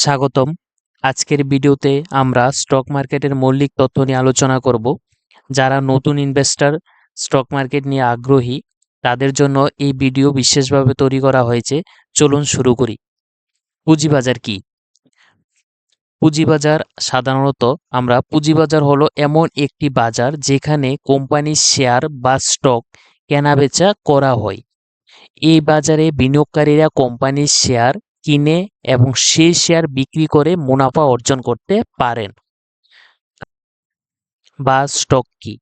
স্বাগতম। আজকের ভিডিওতে আমরা স্টক মার্কেটের মৌলিক তথ্য নিয়ে আলোচনা করব। যারা নতুন ইনভেস্টর, স্টক মার্কেট নিয়ে আগ্রহী, তাদের জন্য এই ভিডিও বিশেষভাবে তৈরি করা হয়েছে। চলুন শুরু করি। পুঁজিবাজার কি? পুঁজিবাজার সাধারণত পুঁজিবাজার হলো এমন একটি বাজার যেখানে কোম্পানির শেয়ার বা স্টক কেনাবেচা করা হয়। এই বাজারে বিনিয়োগকারীরা কোম্পানির শেয়ার কিনে এবং সেই শেয়ার বিক্রি করে মুনাফা অর্জন করতে পারেন। বা স্টক কি?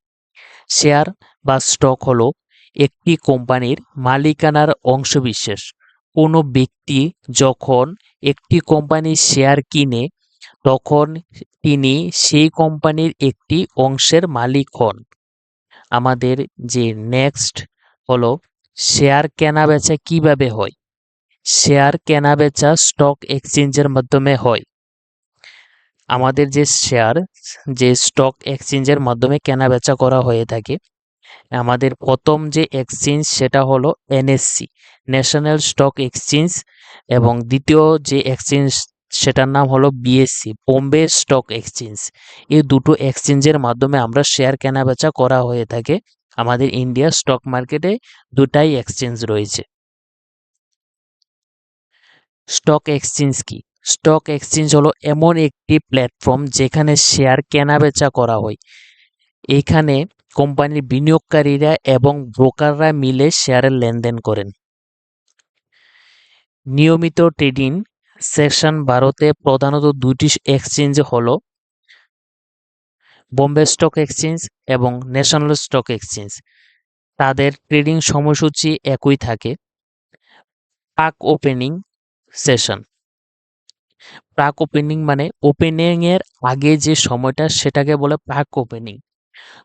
শেয়ার বা স্টক হলো একটি কোম্পানির মালিকানার অংশবিশেষ। কোনো ব্যক্তি যখন একটি কোম্পানির শেয়ার কিনে তখন তিনি সেই কোম্পানির একটি অংশের মালিক হন। আমাদের যে নেক্সট হলো শেয়ার কেনাবেচা কিভাবে হয়? শেয়ার কেনাবেচা স্টক এক্সচেঞ্জের মাধ্যমে হয়। আমাদের যে স্টক এক্সচেঞ্জের মাধ্যমে কেনাবেচা করা হয়ে থাকে। আমাদের প্রথম যে এক্সচেঞ্জ সেটা হলো এনএসসি, ন্যাশনাল স্টক এক্সচেঞ্জ, এবং দ্বিতীয় যে এক্সচেঞ্জ সেটার নাম হলো বিএসসি, বোম্বে স্টক এক্সচেঞ্জ। এই দুটো এক্সচেঞ্জের মাধ্যমে আমরা শেয়ার কেনাবেচা করা হয়ে থাকে। আমাদের ইন্ডিয়া স্টক মার্কেটে দুটাই এক্সচেঞ্জ রয়েছে। স্টক এক্সচেঞ্জ কি? স্টক এক্সচেঞ্জ হলো এমন একটি প্ল্যাটফর্ম যেখানে শেয়ার কেনাবেচা করা হয়। এখানে কোম্পানির বিনিয়োগকারীরা এবং ব্রোকাররা মিলে শেয়ারের লেনদেন করেন। নিয়মিত ট্রেডিং সেশন ভারতে প্রধানত দুটি এক্সচেঞ্জ হলো বোম্বে স্টক এক্সচেঞ্জ এবং ন্যাশনাল স্টক এক্সচেঞ্জ। তাদের ট্রেডিং সময়সূচি একই থাকে। প্রাক ওপেনিং সেশন। প্রাক ওপেনিং মানে ওপেনিং এর আগে যে সময়টা সেটাকে বলে প্রাক ওপেনিং।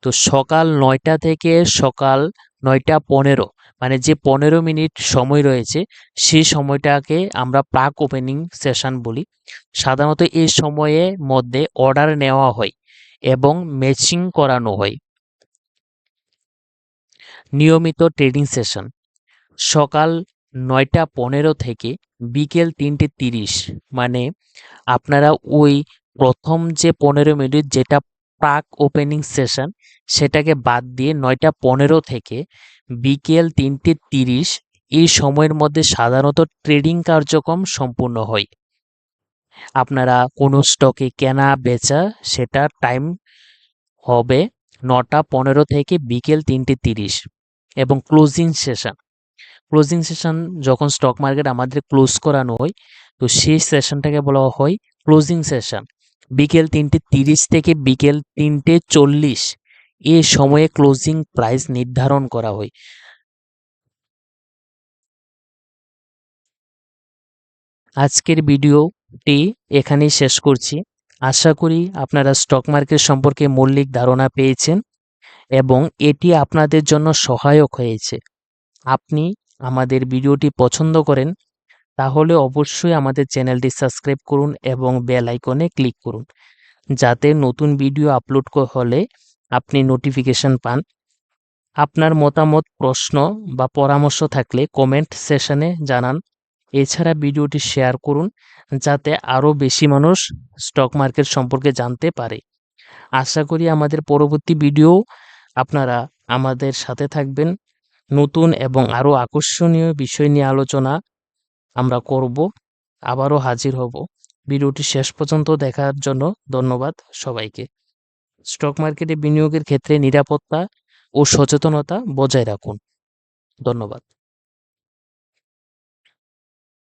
তো সকাল 9টা থেকে সকাল 9টা 15, মানে যে 15 মিনিট সময় রয়েছে সেই সময়টাকে আমরা প্রাক ওপেনিং সেশন বলি। সাধারণত এই সময়ের মধ্যে অর্ডার নেওয়া হয় এবং ম্যাচিং করানো হয়। নিয়মিত ট্রেডিং সেশন সকাল 9টা 15 থেকে বিকেল 3টে 30, মানে আপনারা ওই প্রথম যে 15 মিনিট যেটা প্রাক ওপেনিং সেশন সেটাকে বাদ দিয়ে 9টা 15 থেকে বিকেল 3টে 30 এই সময়ের মধ্যে সাধারণত ট্রেডিং কার্যক্রম সম্পূর্ণ হয়। আপনারা কোনো স্টকে কেনা বেচা সেটা টাইম হবে 9টা 15 থেকে বিকেল 3টে 30। এবং ক্লোজিং সেশন যখন স্টক মার্কেট আমাদের ক্লোজ করানো হয় তো সেই সেশনটাকে বলা হয় ক্লোজিং সেশন। বিকেল 3টে 30 থেকে বিকেল 3টে 40 এই সময়ে ক্লোজিং প্রাইস নির্ধারণ করা হয়। আজকের ভিডিওটি এখানেই শেষ করছি। আশা করি আপনারা স্টক মার্কেট সম্পর্কে মৌলিক ধারণা পেয়েছেন এবং এটি আপনাদের জন্য সহায়ক হয়েছে। আপনি আমাদের ভিডিওটি পছন্দ করেন তাহলে অবশ্যই আমাদের চ্যানেলটি সাবস্ক্রাইব করুন এবং বেল আইকনে ক্লিক করুন, যাতে নতুন ভিডিও আপলোড হলে আপনি নোটিফিকেশন পান। আপনার মতামত, প্রশ্ন বা পরামর্শ থাকলে কমেন্ট সেশনে জানান। এছাড়া ভিডিওটি শেয়ার করুন যাতে আরও বেশি মানুষ স্টক মার্কেট সম্পর্কে জানতে পারে। আশা করি আমাদের পরবর্তী ভিডিও আপনারা আমাদের সাথে থাকবেন। নতুন এবং আরও আকর্ষণীয় বিষয় নিয়ে আলোচনা আমরা করব। আবারও হাজির হব। ভিডিওটি শেষ পর্যন্ত দেখার জন্য ধন্যবাদ সবাইকে। স্টক মার্কেটে বিনিয়োগের ক্ষেত্রে নিরাপত্তা ও সচেতনতা বজায় রাখুন। ধন্যবাদ।